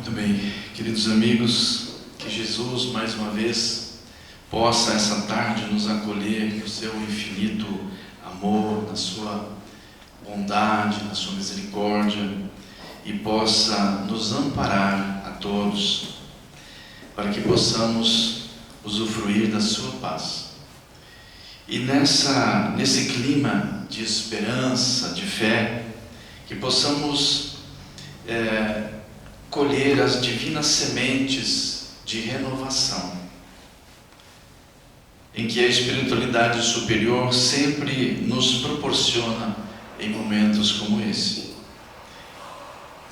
Muito bem, queridos amigos, que Jesus mais uma vez possa essa tarde nos acolher no seu infinito amor, na sua bondade, na sua misericórdia, e possa nos amparar a todos, para que possamos usufruir da sua paz. E nesse clima de esperança, de fé, que possamos colher as divinas sementes de renovação, em que a espiritualidade superior sempre nos proporciona em momentos como esse.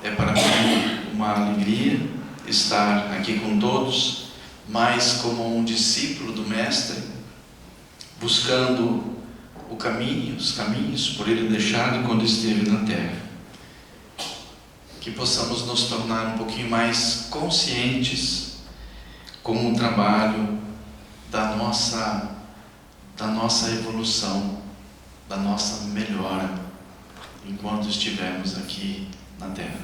É para mim uma alegria estar aqui com todos, mais como um discípulo do Mestre, buscando o caminho, os caminhos por Ele deixado quando esteve na Terra. Que possamos nos tornar um pouquinho mais conscientes com o trabalho da nossa evolução, da nossa melhora, enquanto estivermos aqui na Terra.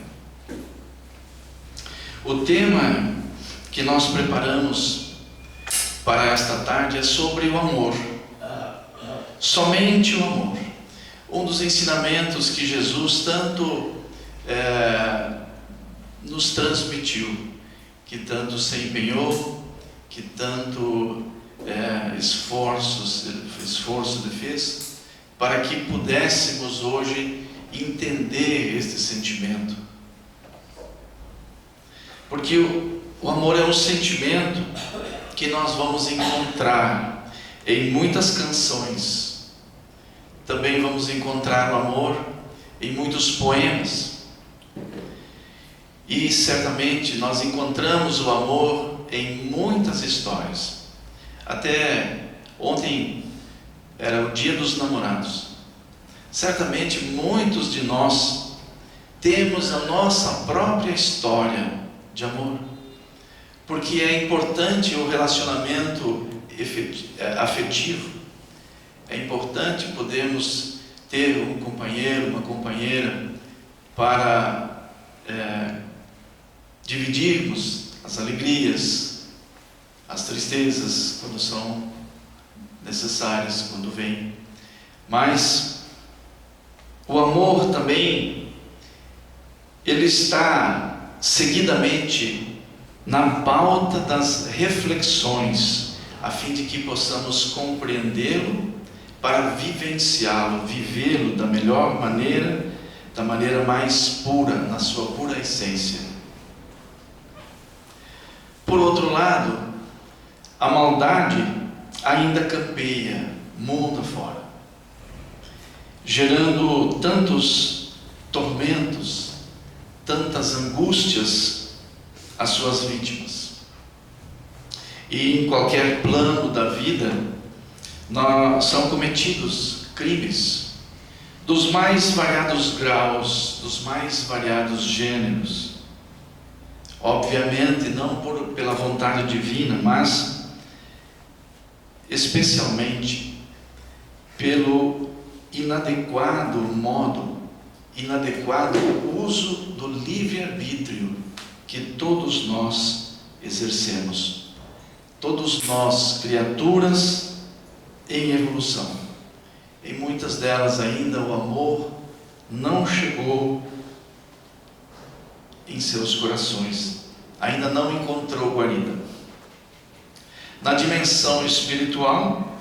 O tema que nós preparamos para esta tarde é sobre o amor. Somente o amor. Um dos ensinamentos que Jesus tanto nos transmitiu, que tanto se empenhou, que tanto esforço ele fez, para que pudéssemos hoje entender este sentimento. Porque o amor é um sentimento que nós vamos encontrar em muitas canções. Também vamos encontrar o amor em muitos poemas. E certamente nós encontramos o amor em muitas histórias. Até ontem era o Dia dos Namorados. Certamente muitos de nós temos a nossa própria história de amor, porque é importante o relacionamento afetivo. É importante podermos ter um companheiro, uma companheira, para dividirmos as alegrias, as tristezas, quando são necessárias, quando vêm. Mas o amor também, ele está seguidamente na pauta das reflexões, a fim de que possamos compreendê-lo, para vivenciá-lo, vivê-lo da melhor maneira, da maneira mais pura, na sua pura essência. Por outro lado, a maldade ainda campeia mundo afora, gerando tantos tormentos, tantas angústias às suas vítimas. E em qualquer plano da vida são cometidos crimes dos mais variados graus, dos mais variados gêneros. Obviamente não pela vontade divina, mas especialmente pelo inadequado uso do livre-arbítrio que todos nós exercemos. Todos nós, criaturas em evolução. Em muitas delas ainda o amor não chegou em seus corações, ainda não encontrou guarida. Na dimensão espiritual,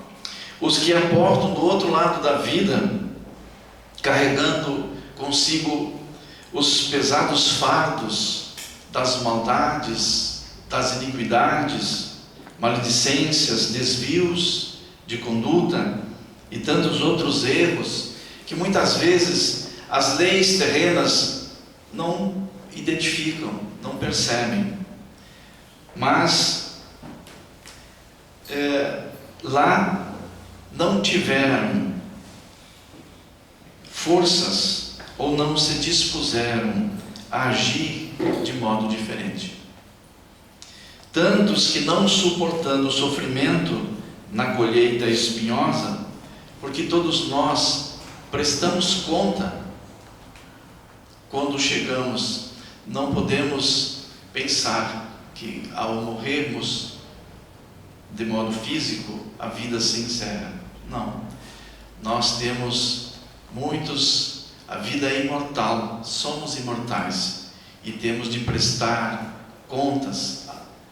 os que aportam do outro lado da vida, carregando consigo os pesados fardos das maldades, das iniquidades, maledicências, desvios de conduta e tantos outros erros que muitas vezes as leis terrenas não identificam, não percebem, mas lá não tiveram forças ou não se dispuseram a agir de modo diferente. Tantos que, não suportando o sofrimento na colheita espinhosa, porque todos nós prestamos conta quando chegamos, não podemos pensar que ao morrermos de modo físico, a vida se encerra. Não. Nós temos a vida é imortal, somos imortais e temos de prestar contas.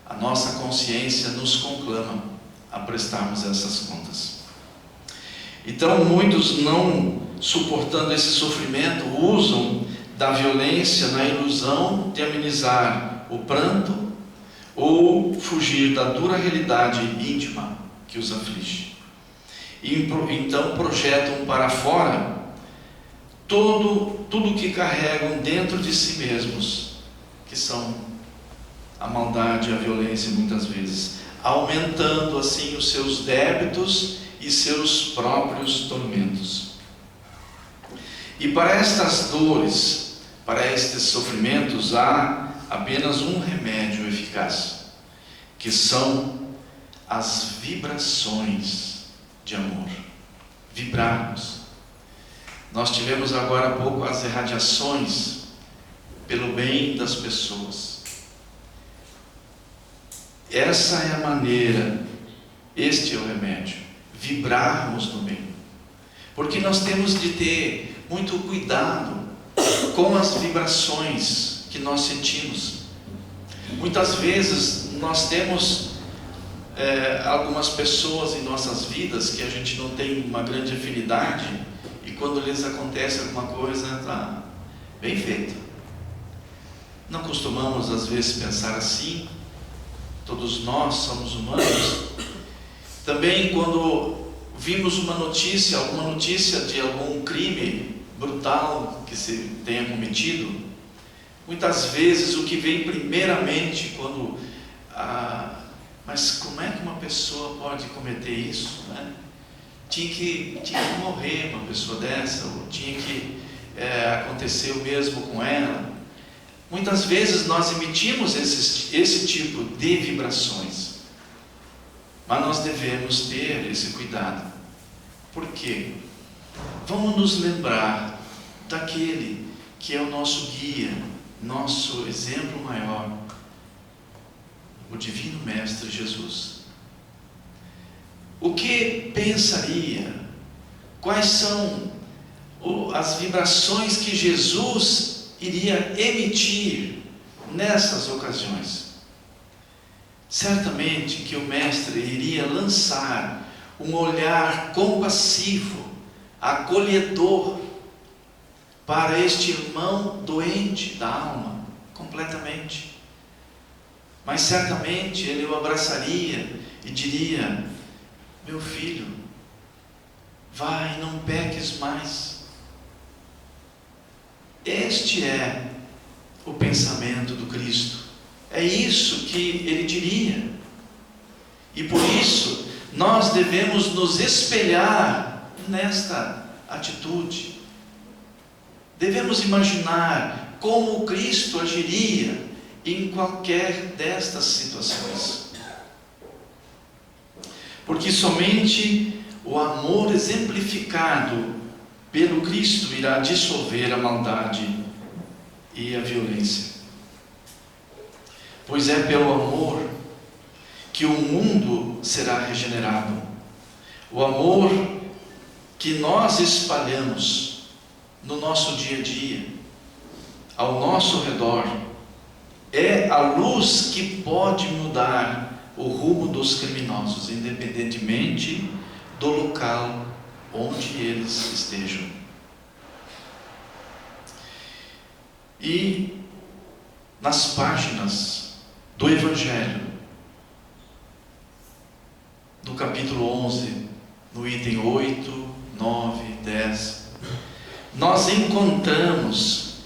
A nossa consciência nos conclama a prestarmos essas contas. Então, muitos, não suportando esse sofrimento, usam da violência na ilusão de amenizar o pranto ou fugir da dura realidade íntima que os aflige. E então projetam para fora tudo que carregam dentro de si mesmos, que são a maldade e a violência muitas vezes, aumentando assim os seus débitos e seus próprios tormentos. E para estas dores, para estes sofrimentos, há apenas um remédio eficaz, que são as vibrações de amor. Vibrarmos. Nós tivemos agora há pouco as irradiações pelo bem das pessoas. Essa é a maneira, este é o remédio, vibrarmos no bem. Porque nós temos de ter muito cuidado com as vibrações que nós sentimos. Muitas vezes nós temos algumas pessoas em nossas vidas que a gente não tem uma grande afinidade, e quando lhes acontece alguma coisa, está bem feito. Não costumamos às vezes pensar assim. Todos nós somos humanos. Também quando vimos alguma notícia de algum crime brutal que se tenha cometido, muitas vezes o que vem primeiramente mas como é que uma pessoa pode cometer isso, né? Tinha que morrer uma pessoa dessa, ou tinha que acontecer o mesmo com ela. Muitas vezes nós emitimos esse tipo de vibrações, mas nós devemos ter esse cuidado. Por quê? Vamos nos lembrar daquele que é o nosso guia, nosso exemplo maior, o Divino Mestre Jesus. O que pensaria? Quais são as vibrações que Jesus iria emitir nessas ocasiões? Certamente que o Mestre iria lançar um olhar compassivo, acolhedor para este irmão doente da alma, completamente. Mas certamente ele o abraçaria e diria: meu filho, vai, não peques mais. Este é o pensamento do Cristo. É isso que ele diria. E por isso nós devemos nos espelhar nesta atitude. Devemos imaginar como o Cristo agiria em qualquer destas situações. Porque somente o amor exemplificado pelo Cristo irá dissolver a maldade e a violência. Pois é pelo amor que o mundo será regenerado. O amor que nós espalhamos no nosso dia a dia, ao nosso redor, é a luz que pode mudar o rumo dos criminosos, independentemente do local onde eles estejam. E nas páginas do Evangelho, no capítulo 11, no item 8, 9, 10, nós encontramos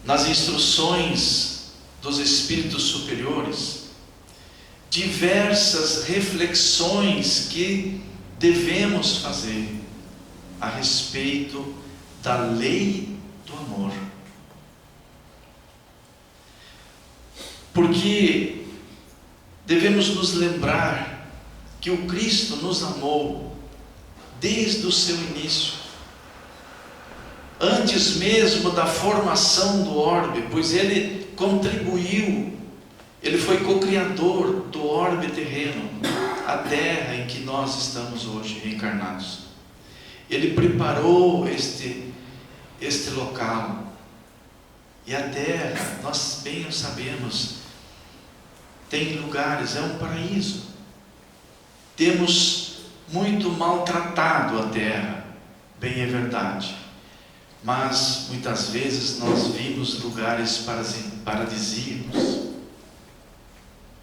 nas instruções dos Espíritos Superiores diversas reflexões que devemos fazer a respeito da lei do amor. Porque devemos nos lembrar que o Cristo nos amou desde o seu início. antes mesmo da formação do orbe, pois ele contribuiu, ele foi co-criador do orbe terreno, a terra em que nós estamos hoje reencarnados. Ele preparou este local. E a terra, nós bem o sabemos, tem lugares, é um paraíso. Temos muito maltratado a terra, bem é verdade, mas muitas vezes nós vimos lugares paradisíacos,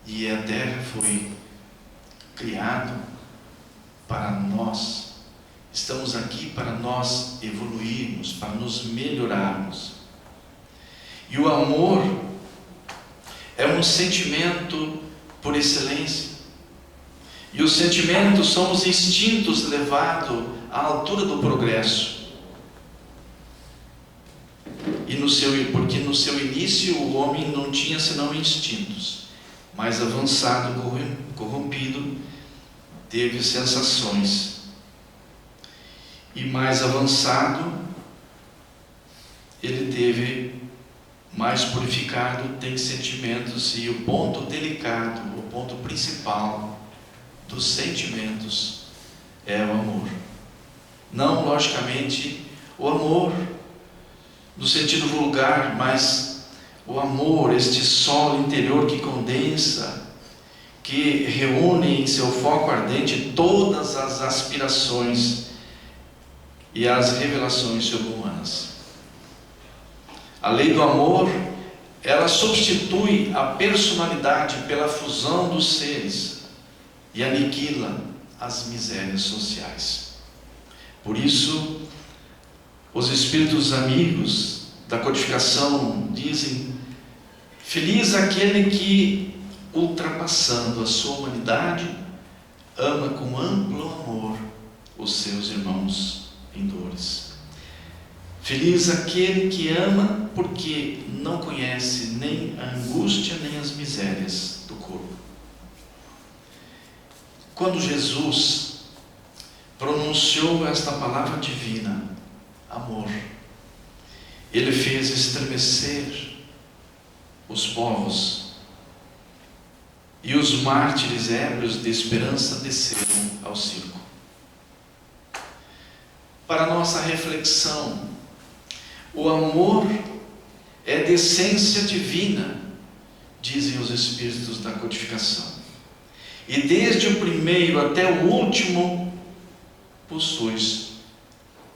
e a terra foi criada para nós. Estamos aqui para nós evoluirmos, para nos melhorarmos. E o amor é um sentimento por excelência. E os sentimentos são os instintos levados à altura do progresso. Porque no seu início o homem não tinha senão instintos. Mais avançado, corrompido, teve sensações. E mais avançado, ele teve, mais purificado, tem sentimentos. E o ponto delicado, o ponto principal dos sentimentos é o amor. Não, logicamente, o amor no sentido vulgar, mas o amor, este solo interior que condensa, que reúne em seu foco ardente todas as aspirações e as revelações sobre-humanas. A lei do amor, ela substitui a personalidade pela fusão dos seres e aniquila as misérias sociais. Por isso, os espíritos amigos da codificação dizem: feliz aquele que, ultrapassando a sua humanidade, ama com amplo amor os seus irmãos em dores. Feliz aquele que ama porque não conhece nem a angústia nem as misérias do corpo. Quando Jesus pronunciou esta palavra divina, amor, ele fez estremecer os povos, e os mártires ébrios de esperança desceram ao circo. Para nossa reflexão, o amor é de essência divina, dizem os espíritos da codificação, e desde o primeiro até o último possuis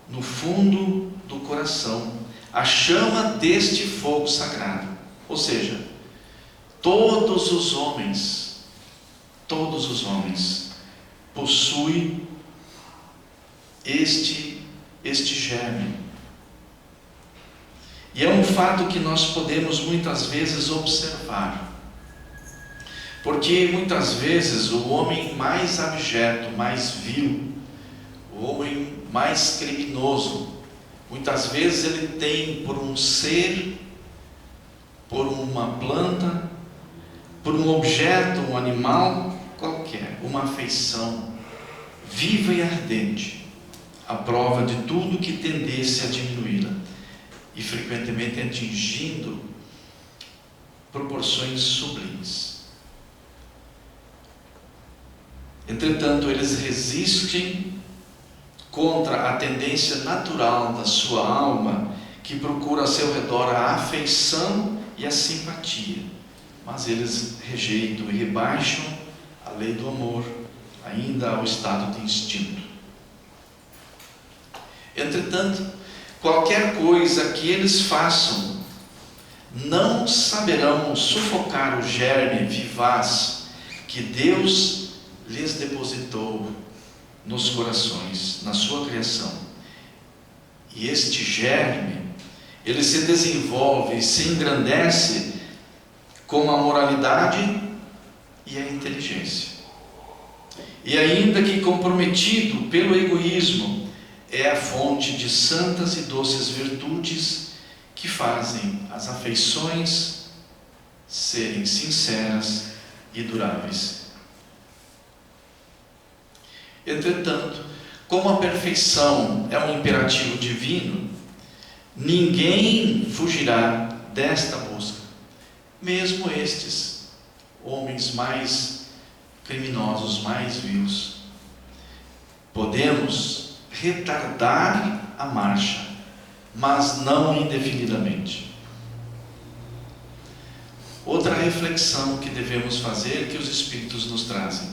no fundo do coração a chama deste fogo sagrado. Ou seja, todos os homens possuem este germe. E é um fato que nós podemos muitas vezes observar, porque muitas vezes o homem mais abjeto, mais vil, o homem mais criminoso, muitas vezes ele tem por um ser, por uma planta, por um objeto, um animal qualquer, uma afeição viva e ardente, à prova de tudo que tendesse a diminuí-la, e frequentemente atingindo proporções sublimes. Entretanto, eles resistem contra a tendência natural da sua alma, que procura a seu redor a afeição e a simpatia, mas eles rejeitam e rebaixam a lei do amor ainda ao estado de instinto. Entretanto, qualquer coisa que eles façam, não saberão sufocar o germe vivaz que Deus lhes depositou nos corações, na sua criação. E este germe, ele se desenvolve, se engrandece com a moralidade e a inteligência. E ainda que comprometido pelo egoísmo, é a fonte de santas e doces virtudes que fazem as afeições serem sinceras e duráveis. Entretanto, como a perfeição é um imperativo divino, ninguém fugirá desta busca, mesmo estes homens mais criminosos, mais vios. Podemos retardar a marcha, mas não indefinidamente. Outra reflexão que devemos fazer, que os Espíritos nos trazem: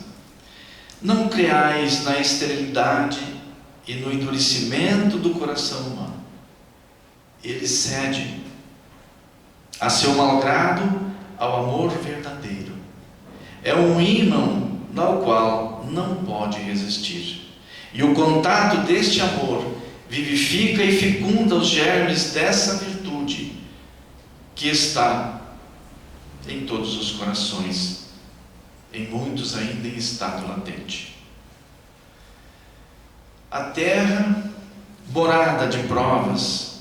não creais na esterilidade e no endurecimento do coração humano. Ele cede a seu malgrado ao amor verdadeiro. É um ímã ao qual não pode resistir. E o contato deste amor vivifica e fecunda os germes dessa virtude que está em todos os corações, em muitos ainda em estado latente. A terra, morada de provas,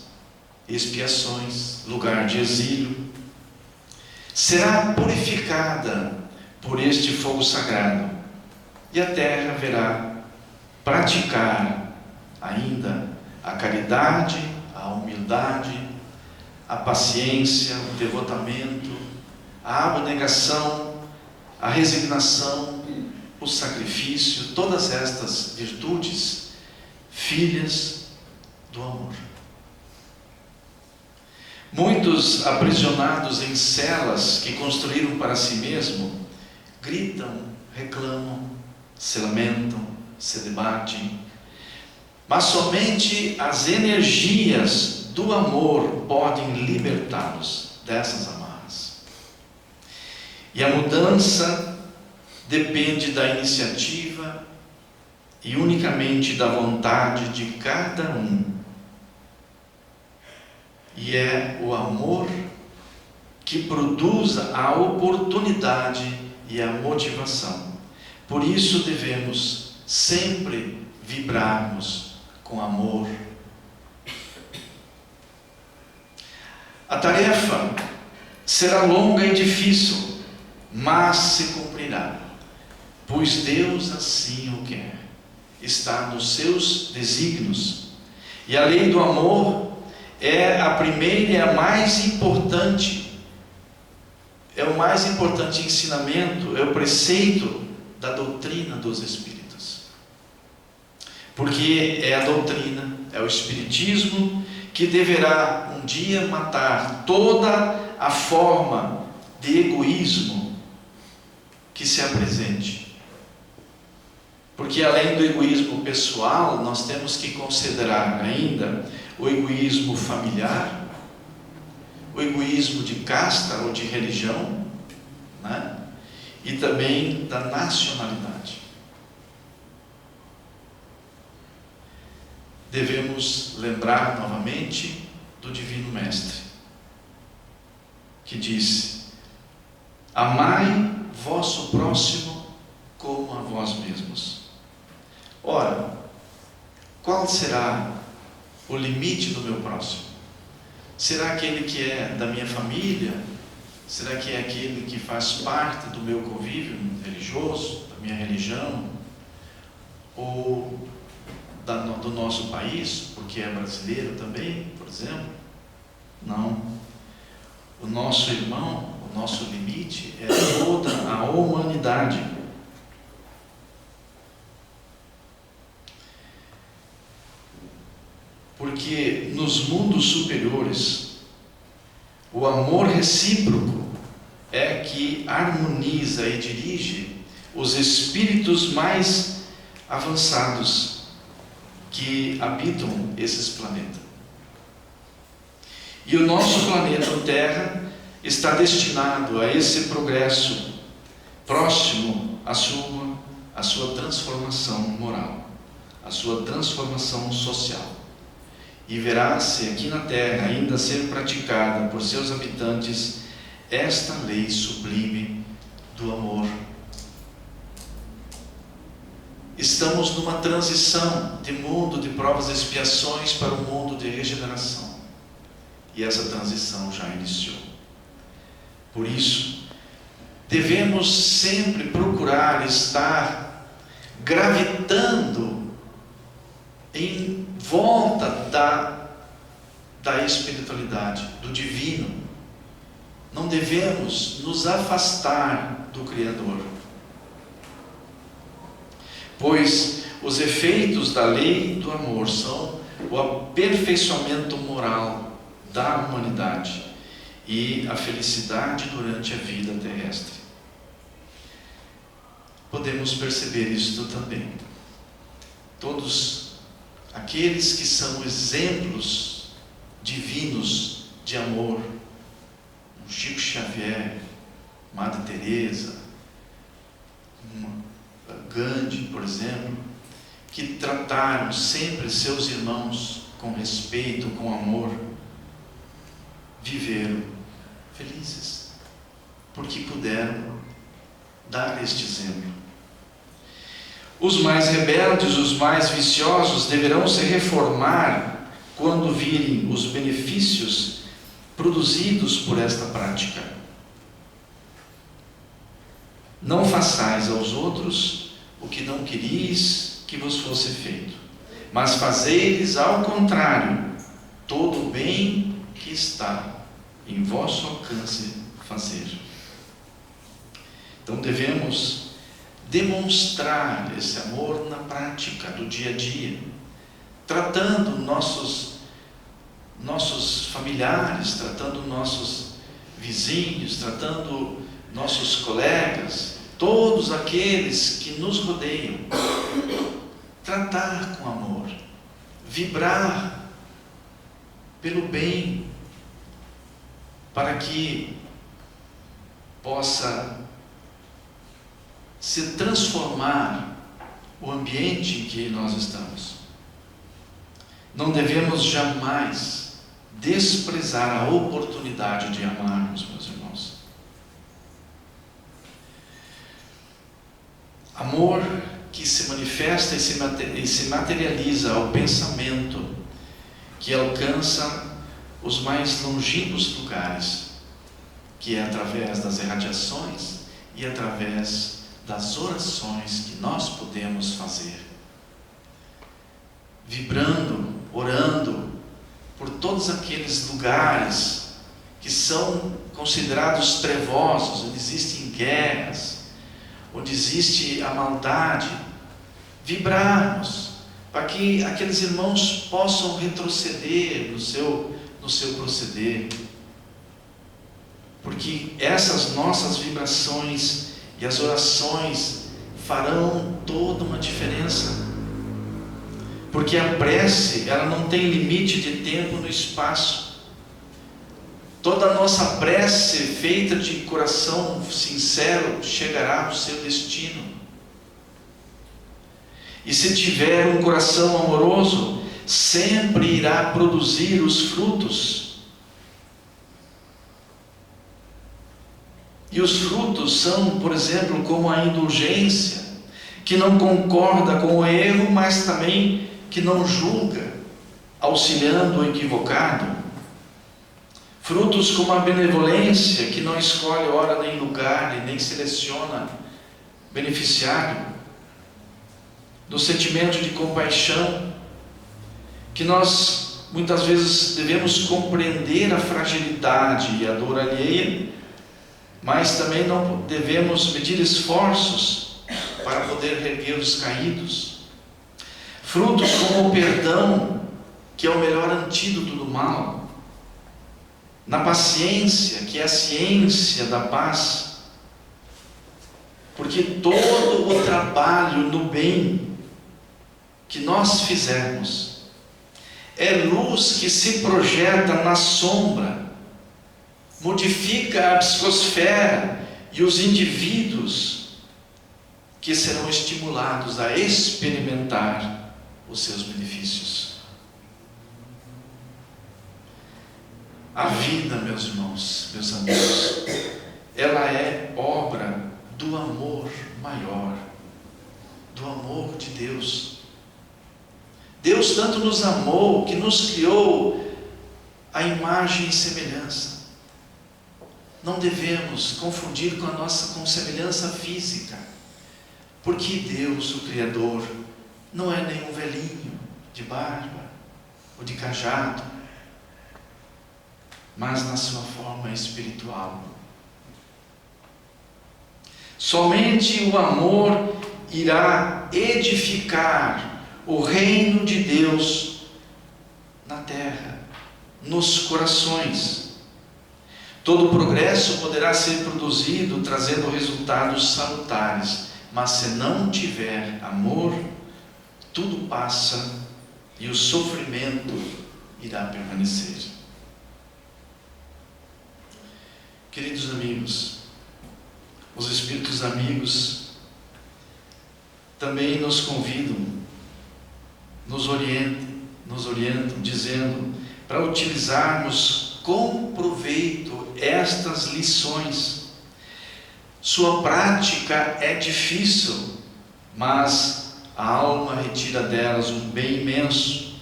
expiações, lugar de exílio, será purificada por este fogo sagrado, e a terra verá praticar ainda a caridade, a humildade, a paciência, o devotamento, a abnegação, a resignação, o sacrifício, todas estas virtudes, filhas do amor. Muitos aprisionados em celas que construíram para si mesmo, gritam, reclamam, se lamentam, se debatem, mas somente as energias do amor podem libertá-los dessas amarras. E a mudança depende da iniciativa e unicamente da vontade de cada um. E é o amor que produz a oportunidade e a motivação. Por isso devemos sempre vibrarmos com amor. A tarefa será longa e difícil, mas se cumprirá, pois Deus assim o quer. Está nos seus desígnios. E a lei do amor é a primeira e a mais importante. É o mais importante ensinamento, é o preceito da doutrina dos Espíritos. Porque é a doutrina, é o Espiritismo que deverá um dia matar toda a forma de egoísmo que se apresente. Porque além do egoísmo pessoal, nós temos que considerar ainda o egoísmo familiar, o egoísmo de casta ou de religião, né? E também da nacionalidade. Devemos lembrar novamente do Divino Mestre, que disse: amai vosso próximo como a vós mesmos. Ora, qual será o limite do meu próximo? Será aquele que é da minha família? Será que é aquele que faz parte do meu convívio religioso, da minha religião? Ou do nosso país, porque é brasileiro também, por exemplo? Não. O nosso irmão, o nosso limite é toda a humanidade. Porque nos mundos superiores, o amor recíproco é que harmoniza e dirige os espíritos mais avançados que habitam esses planetas. E o nosso planeta Terra está destinado a esse progresso próximo à sua transformação moral, à sua transformação social. E verá-se aqui na Terra ainda ser praticada por seus habitantes esta lei sublime do amor. Estamos numa transição de mundo de provas e expiações para um mundo de regeneração. E essa transição já iniciou. Por isso, devemos sempre procurar estar gravitando em volta da espiritualidade, do divino. Não devemos nos afastar do Criador, pois os efeitos da lei do amor são o aperfeiçoamento moral da humanidade e a felicidade durante a vida terrestre. Podemos perceber isto também. Todos aqueles que são exemplos divinos de amor, Chico Xavier, Madre Teresa, Gandhi, por exemplo, que trataram sempre seus irmãos com respeito, com amor, viveram felizes, porque puderam dar este exemplo. Os mais rebeldes, os mais viciosos deverão se reformar quando virem os benefícios produzidos por esta prática. Não façais aos outros o que não queris que vos fosse feito, mas fazei-lhes ao contrário todo o bem que está em vosso alcance fazer. Então devemos demonstrar esse amor na prática do dia a dia, tratando nossos familiares, tratando nossos vizinhos, tratando nossos colegas, todos aqueles que nos rodeiam. Tratar com amor, vibrar pelo bem, para que possa se transformar o ambiente em que nós estamos. Não devemos jamais desprezar a oportunidade de amarmos, meus irmãos. Amor que se manifesta e se materializa ao pensamento, que alcança os mais longínquos lugares, que é através das irradiações e através das orações que nós podemos fazer, vibrando, orando por todos aqueles lugares que são considerados trevosos, onde existem guerras, onde existe a maldade. Vibrarmos para que aqueles irmãos possam retroceder no seu proceder, porque essas nossas vibrações e as orações farão toda uma diferença, porque a prece, ela não tem limite de tempo no espaço. Toda a nossa prece feita de coração sincero chegará ao seu destino. E se tiver um coração amoroso, sempre irá produzir os frutos. E os frutos são, por exemplo, como a indulgência, que não concorda com o erro, mas também que não julga, auxiliando o equivocado. Frutos como a benevolência, que não escolhe hora nem lugar, e nem seleciona beneficiário. Do sentimento de compaixão, que nós muitas vezes devemos compreender a fragilidade e a dor alheia, mas também não devemos medir esforços para poder reerguer os caídos. Frutos como o perdão, que é o melhor antídoto do mal. Na paciência, que é a ciência da paz. Porque todo o trabalho no bem que nós fizermos é luz que se projeta na sombra, modifica a psicosfera e os indivíduos que serão estimulados a experimentar os seus benefícios. A vida, meus irmãos, meus amigos, ela é obra do amor maior, do amor de Deus. Deus tanto nos amou que nos criou a imagem e semelhança. Não devemos confundir com semelhança física, porque Deus, o Criador, não é nenhum velhinho de barba ou de cajado. mas na sua forma espiritual. Somente o amor irá edificar o reino de Deus na terra, nos corações. Todo progresso poderá ser produzido trazendo resultados salutares, mas se não tiver amor, tudo passa e o sofrimento irá permanecer. Queridos amigos, os Espíritos amigos também nos convidam, nos orientam, dizendo para utilizarmos com proveito estas lições. Sua prática é difícil, mas a alma retira delas um bem imenso.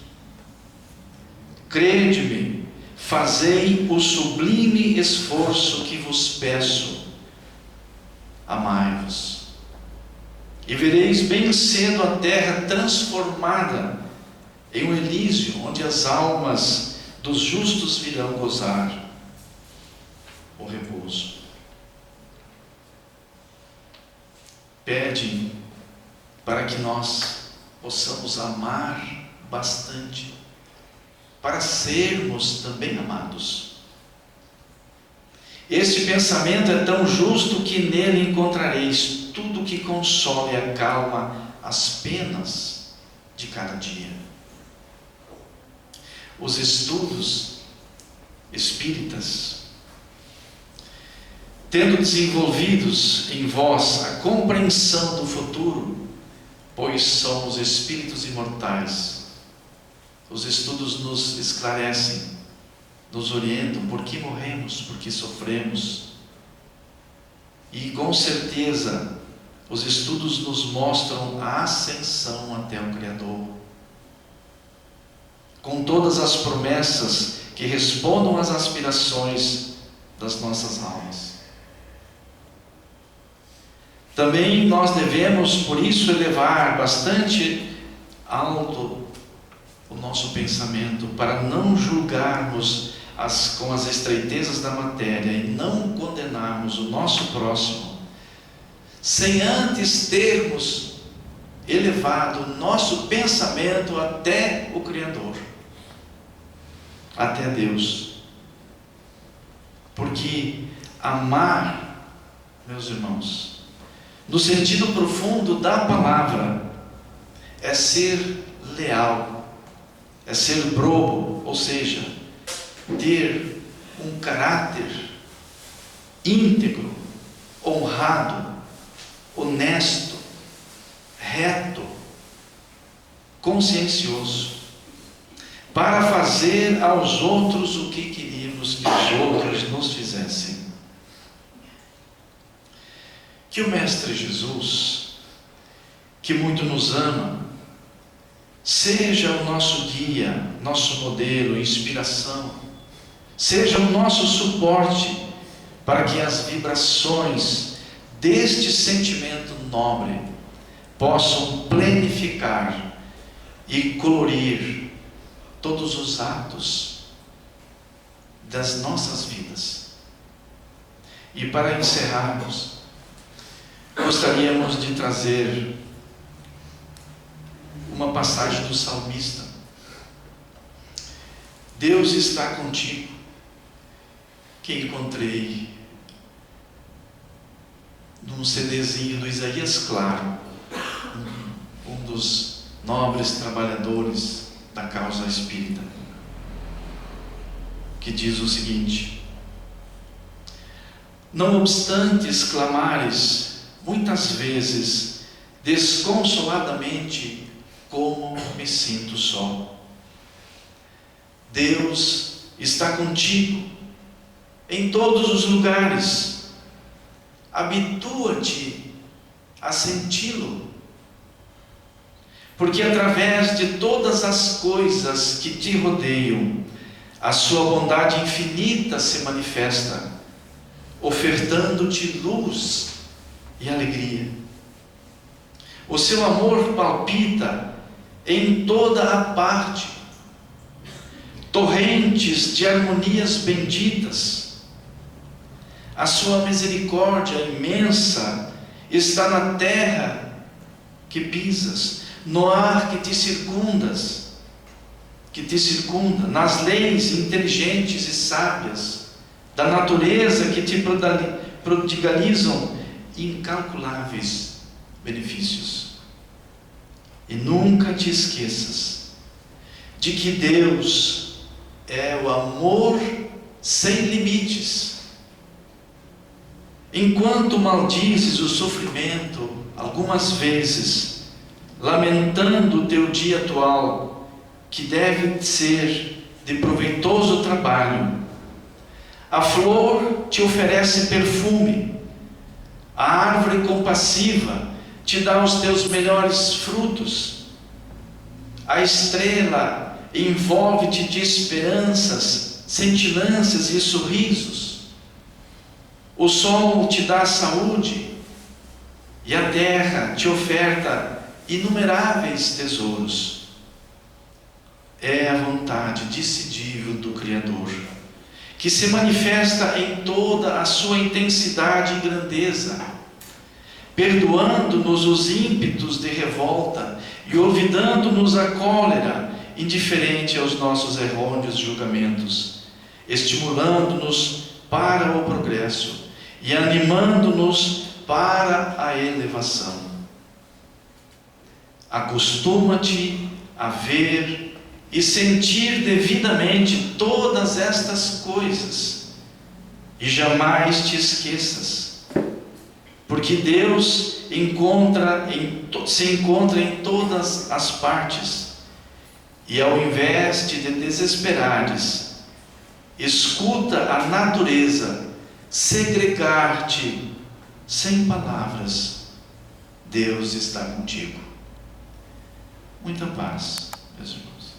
Crede-me, fazei o sublime esforço que vos peço. Amai-vos, e vereis bem cedo a terra transformada em um Elísio, onde as almas dos justos virão gozar o repouso. Pede para que nós possamos amar bastante, para sermos também amados. Este pensamento é tão justo que nele encontrareis tudo que console e acalma as penas de cada dia. Os estudos espíritas, tendo desenvolvidos em vós a compreensão do futuro, pois somos espíritos imortais, os estudos nos esclarecem, nos orientam por que morremos, por que sofremos. E com certeza os estudos nos mostram a ascensão até o Criador, com todas as promessas que respondam às aspirações das nossas almas. Também nós devemos, por isso, elevar bastante alto o nosso pensamento, para não julgarmos com as estreitezas da matéria e não condenarmos o nosso próximo, sem antes termos elevado o nosso pensamento até o Criador, até Deus. Porque amar, meus irmãos, no sentido profundo da palavra, é ser leal, é ser probo, ou seja, ter um caráter íntegro, honrado, honesto, reto, consciencioso, para fazer aos outros o que queríamos que os outros nos fizessem. Que o Mestre Jesus, que muito nos ama, seja o nosso guia, nosso modelo, inspiração, seja o nosso suporte para que as vibrações deste sentimento nobre possam plenificar e colorir todos os atos das nossas vidas. E para encerrarmos, gostaríamos de trazer uma passagem do salmista. Deus está contigo, que encontrei num CDzinho do Isaías Claro, um dos nobres trabalhadores da causa espírita, que diz o seguinte: não obstante exclamares muitas vezes desconsoladamente, como me sinto só, Deus está contigo em todos os lugares. Habitua-te a senti-lo, porque através de todas as coisas que te rodeiam, a sua bondade infinita se manifesta, ofertando-te luz e alegria. O seu amor palpita em toda a parte. torrentes de harmonias benditas. A sua misericórdia imensa está na terra que pisas, no ar que te circunda, nas leis inteligentes e sábias da natureza que te prodigalizam incalculáveis benefícios. E nunca te esqueças de que Deus é o amor sem limites. Enquanto maldizes o sofrimento, algumas vezes, lamentando o teu dia atual, que deve ser de proveitoso trabalho, a flor te oferece perfume, a árvore compassiva te dá os teus melhores frutos, a estrela envolve-te de esperanças, cintilâncias e sorrisos, o sol te dá saúde e a terra te oferta inumeráveis tesouros. É a vontade decidível do Criador, que se manifesta em toda a sua intensidade e grandeza, perdoando-nos os ímpetos de revolta e olvidando-nos a cólera indiferente aos nossos errôneos julgamentos, estimulando-nos para o progresso e animando-nos para a elevação. Acostuma-te a ver e sentir devidamente todas estas coisas, e jamais te esqueças, porque Deus se encontra em todas as partes, e ao invés de desesperares, escuta a natureza segregar-te sem palavras. Deus está contigo. Muita paz, meus irmãos.